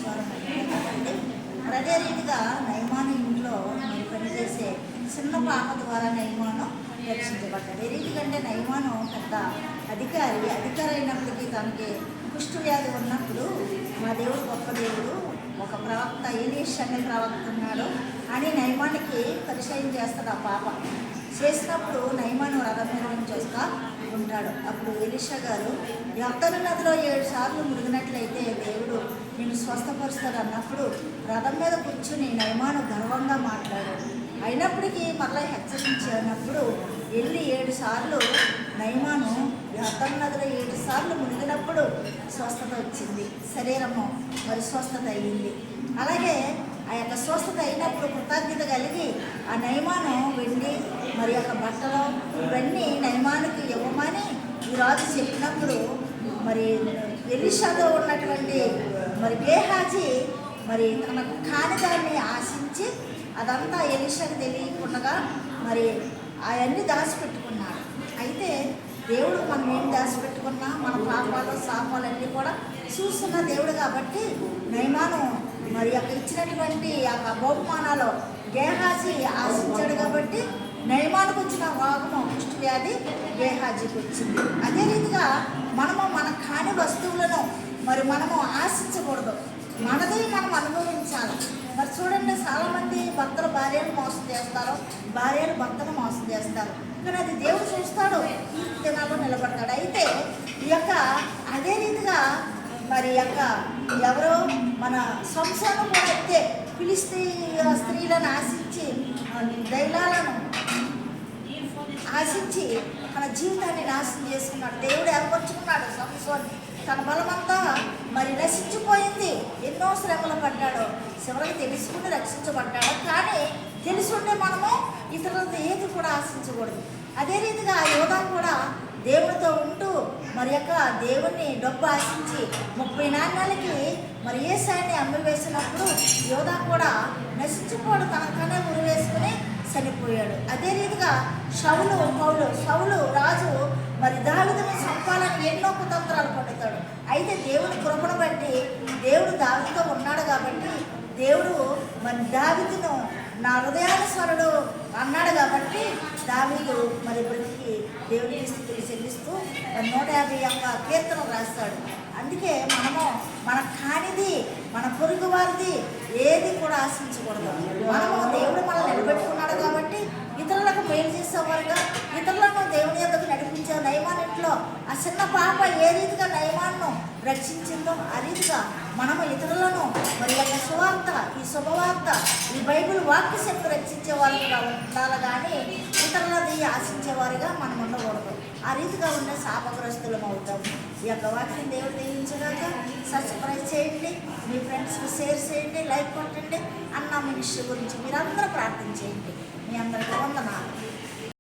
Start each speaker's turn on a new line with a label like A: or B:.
A: ఈశ్వరం కదండి. మరి అదే రీతిగా నయమాను ఇంట్లో మరి పనిచేసే చిన్న పాప ద్వారా నయమాను రక్షించబడ్డాడు. ఏ రీతిగా అంటే నయమాను పెద్ద అధికారి అయినప్పటికీ తనకి కుష్టు వ్యాధి ఉన్నప్పుడు మా దేవుడు గొప్ప దేవుడు, ఒక ప్రవక్త ఎలీషా అనే ప్రవక్త ఉన్నాడు అని నయమానికి పరిచయం చేస్తాడు. ఆ పాప చేసినప్పుడు నయమాను రథం మీద నుంచి వస్తా ఉంటాడు. అప్పుడు ఎలీషా గారు యొర్దాను నదిలో 7 సార్లు మునిగినట్లయితే దేవుడు నేను స్వస్థపరుస్తాడు అన్నప్పుడు రథం మీద కూర్చుని నయమాను గర్వంగా మాట్లాడాడు. అయినప్పటికీ మరలా హెచ్చరించినప్పుడు వెళ్ళి 7 సార్లు నయమాను యొర్దాను నదిలో 7 సార్లు మునిగినప్పుడు స్వస్థత వచ్చింది, శరీరము మరి స్వస్థత అయ్యింది. అలాగే ఆ యొక్క స్వస్థత అయినప్పుడు కృతజ్ఞత కలిగి ఆ నయమాను వెళ్ళి మరి యొక్క బట్టలు ఇవన్నీ నయమానికి ఇవ్వమని ఈ రాజు చెప్పినప్పుడు మరి ఎలీషాతో ఉన్నటువంటి మరి గేహాజీ మరి తనకు కానిదాన్ని ఆశించి అదంతా ఎలీషాకి తెలియకుండా మరి అవన్నీ దాచిపెట్టుకున్నాడు. అయితే దేవుడు మనం ఏం దాచిపెట్టుకున్నా మన పాపాలు శాపాలన్నీ కూడా చూస్తున్న దేవుడు కాబట్టి నయమాను మరి అక్కడ ఇచ్చినటువంటి ఆ బహుమానాలు గేహాజీ ఆశించాడు కాబట్టి నయమానికి వచ్చిన రోగము కుష్టు వ్యాధి గేహాజీకి వచ్చింది. అదే రీతిగా మనము మన కాని వస్తువులను మరి మనము ఆశించకూడదు, మనది మనం అనుభవించాలి. మరి చూడండి, చాలామంది భర్తలు భార్యను మోసం చేస్తారు, భార్యలు భర్తను మోసం చేస్తారు, కానీ అది దేవుడు చూస్తాడు, ఈ దినాల్లో నిలబడతాడు. అయితే ఈ యొక్క అదే రీతిగా మరి యొక్క ఎవరో మన సంసారం కూడా అయితే ఫిలిస్తీయ స్త్రీలను ఆశించి దైలాలను ఆశించి మన జీవితాన్ని నాశనం చేసుకున్నాడు. దేవుడు ఏర్పరచుకున్నాడు సంసోన్ని. తన బలమంతా మరి నశించిపోయింది, ఎన్నో శ్రమలు పడ్డాడు, చివరికి తెలుసుకుని రక్షించబడ్డాడు. కానీ తెలుసుంటే మనము ఇతరులతో ఏది కూడా ఆశించకూడదు. అదే రీతిగా యోధా కూడా దేవుడితో ఉంటూ మరి యొక్క దేవుణ్ణి డబ్బు ఆశించి 30 నాణ్యాలకి మరి యేసాయిని అమ్మివేసినప్పుడు యోధా కూడా నశించిపోడు, తనకనే ఉరివేసుకుని చనిపోయాడు. అదే రీతిగా సౌలు రాజు మరి దావీదుని చంపాలని ఎన్నో కుతంత్రాలు పడుతాడు. అయితే దేవుడి కృపను బట్టి దేవుడు దావీదుతో ఉన్నాడు కాబట్టి దేవుడు మరి దావీదును నా హృదయానుసారుడు అన్నాడు కాబట్టి దావీదు మరి బ్రతికి దేవుడికి స్థితులు చెల్లిస్తూ 150 కీర్తనలు రాస్తాడు. అందుకే మనము మన కానిది మన పొరుగు వారిది ఏది కూడా ఆశించకూడదు. మనము దేవుడు మనల్ని నిలబెట్టుకున్నాడు కాబట్టి ఇతరులకు మేలు చేసేవారుగా, ఇతరులను దేవుని యొద్దకు నడిపించే నయమానింట్లో ఆ చిన్న పాప ఏ రీతిగా నయమాన్ని రక్షించిందో ఆ రీతిగా మనము ఇతరులను మరి యొక్క సువార్త, ఈ శుభవార్త, ఈ బైబిల్ వాక్య శక్తి రక్షించే వారిగా ఉండాలి కానీ ఇతరులది ఆశించేవారిగా మనం ఉండకూడదు. ఆ రీతిగా ఉండే శాపగ్రస్తులం అవుతాము. ఈ యొక్క వాక్యం దేవుడు దీవించగాక. సబ్స్క్రైబ్ చేయండి, మీ ఫ్రెండ్స్కి షేర్ చేయండి, లైక్ కొట్టండి. అన్న మినిస్ట్రీ గురించి మీరందరూ ప్రార్థన చేయండి. మీ అందరికీ వందనాలు.